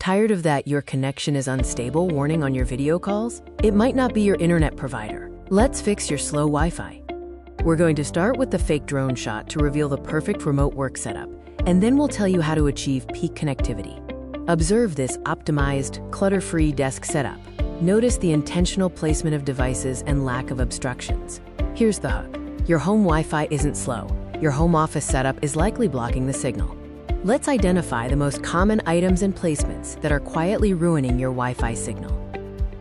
Tired of that "your connection is unstable" warning on your video calls? It might not be your internet provider. Let's fix your slow Wi-Fi. We're going to start with the fake drone shot to reveal the perfect remote work setup, and then we'll tell you how to achieve peak connectivity. Observe this optimized, clutter-free desk setup. Notice the intentional placement of devices and lack of obstructions. Here's the hook. Your home Wi-Fi isn't slow. Your home office setup is likely blocking the signal. Let's identify the most common items and placements that are quietly ruining your Wi-Fi signal.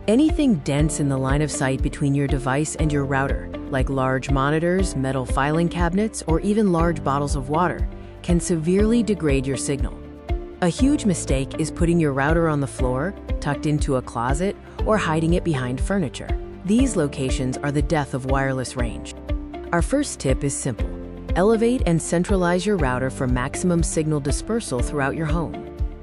Anything dense in the line of sight between your device and your router, like large monitors, metal filing cabinets, or even large bottles of water, can severely degrade your signal. A huge mistake is putting your router on the floor, tucked into a closet, or hiding it behind furniture. These locations are the death of wireless range. Our first tip is simple. Elevate and centralize your router for maximum signal dispersal throughout your home.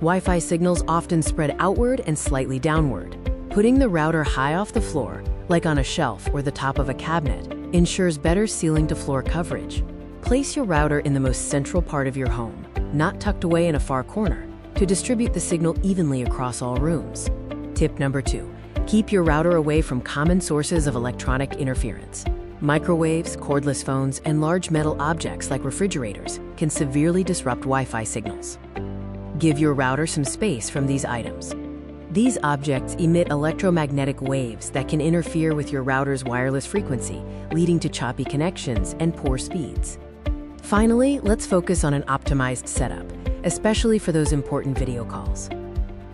Wi-Fi signals often spread outward and slightly downward. Putting the router high off the floor, like on a shelf or the top of a cabinet, ensures better ceiling-to-floor coverage. Place your router in the most central part of your home, not tucked away in a far corner, to distribute the signal evenly across all rooms. Tip number 2. Keep your router away from common sources of electronic interference. Microwaves, cordless phones, and large metal objects like refrigerators can severely disrupt Wi-Fi signals. Give your router some space from these items. These objects emit electromagnetic waves that can interfere with your router's wireless frequency, leading to choppy connections and poor speeds. Finally, let's focus on an optimized setup, especially for those important video calls.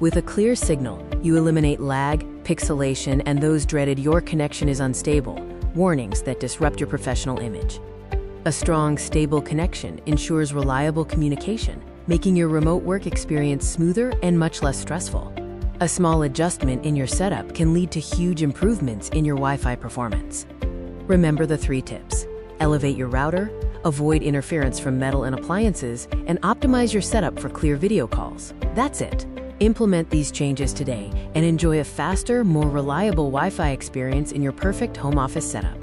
With a clear signal, you eliminate lag, pixelation, and those dreaded "your connection is unstable" warnings that disrupt your professional image. A strong, stable connection ensures reliable communication, making your remote work experience smoother and much less stressful. A small adjustment in your setup can lead to huge improvements in your Wi-Fi performance. Remember the 3 tips. Elevate your router, avoid interference from metal and appliances, and optimize your setup for clear video calls. That's it. Implement these changes today and enjoy a faster, more reliable Wi-Fi experience in your perfect home office setup.